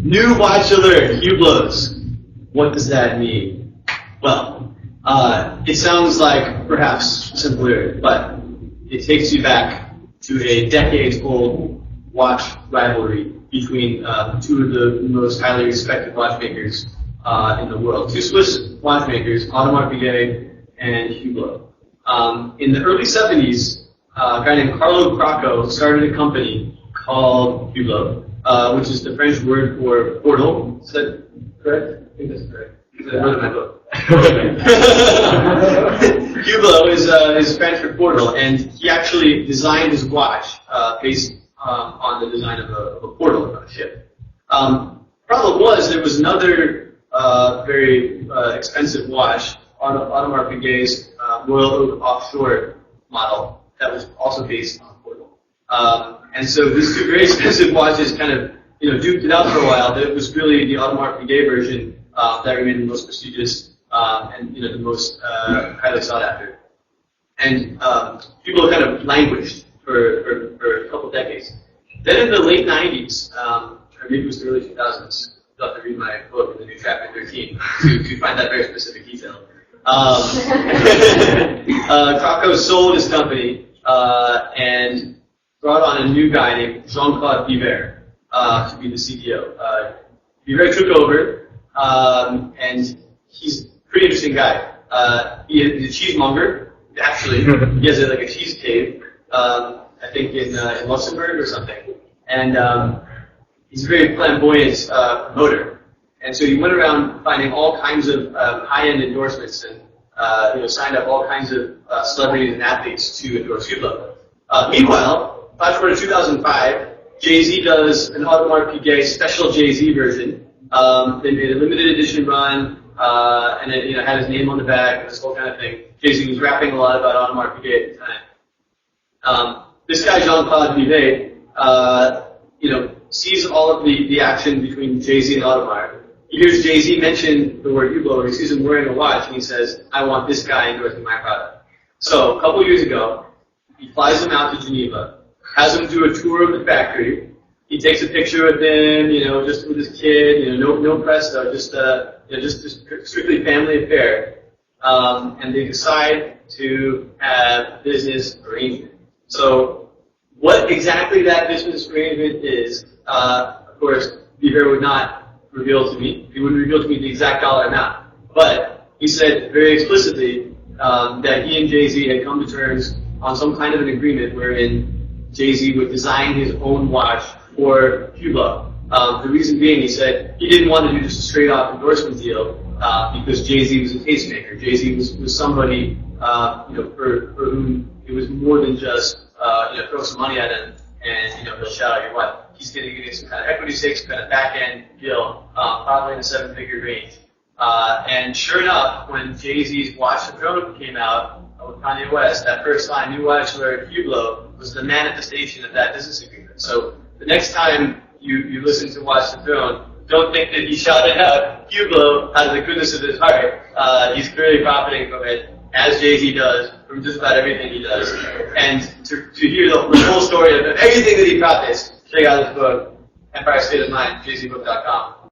New watch alert, hublots. What does that mean? Well, it sounds like perhaps simpler, but it takes you back to a decades-old watch rivalry between two of the most highly respected watchmakers in the world. Two Swiss watchmakers, Audemars Piguet and Hublot. In the early 70s, a guy named Carlo Crocco started a company called Hublot, which is the French word for portal. Is that correct? I think that's correct. Is that in my book? Hublot is French for portal, and he actually designed his watch based on the design of a portal on a ship. Problem was, there was another very expensive watch, Audemars Piguet's Royal Oak Offshore model, that was also based on portal. And so these two very expensive watches kind of duked it out for a while. But it was really the Audemars Piguet version that remained the most prestigious and the most highly sought after. And people kind of languished for a couple decades. Then in the late 90s, or maybe it was the early 2000s, you'll have to read my book in the new chapter 13 to find that very specific detail. Crocco sold his company and brought on a new guy named Jean-Claude Biver to be the CEO. Biver took over, and he's a pretty interesting guy. He's a cheesemonger, actually. He has a cheese cave, I think in Luxembourg or something. And he's a very flamboyant promoter. And so he went around finding all kinds of high-end endorsements and signed up all kinds of celebrities and athletes to endorse Hublot. Meanwhile, flash forward to 2005, Jay-Z does an Audemars Piguet special Jay-Z version. They made a limited edition run, and it had his name on the back, this whole kind of thing. Jay-Z was rapping a lot about Audemars Piguet at the time. This guy, Jean-Claude Biver, sees all of the action between Jay-Z and Audemars. He hears Jay-Z mention the word Hublot, he sees him wearing a watch, and he says, I want this guy endorsing my product. So, a couple years ago, he flies him out to Geneva, has him do a tour of the factory. He takes a picture with him, just with his kid, no press though, just strictly family affair. And they decide to have a business arrangement. So, what exactly that business arrangement is, of course, Biver would not reveal to me. He wouldn't reveal to me the exact dollar amount. But he said very explicitly that he and Jay-Z had come to terms on some kind of an agreement wherein Jay-Z would design his own watch for Hublot. The reason being, he said, he didn't want to do just a straight-off endorsement deal because Jay-Z was a tastemaker. Jay-Z was somebody for whom it was more than just throw some money at him and he'll shout out your watch. He's going to give you some kind of equity stake, some kind of back-end deal, probably in the 7-figure range. And sure enough, when Jay-Z's Watch the Throne came out with Kanye West, that first line, New Watch Alert Hublot, was the manifestation of that business agreement. So the next time you listen to Watch the Throne, don't think that he shouted out Hublot out of the goodness of his heart. He's clearly profiting from it, as Jay-Z does, from just about everything he does. And to hear the whole story of everything that he profits, check out his book, Empire State of Mind, jzbook.com.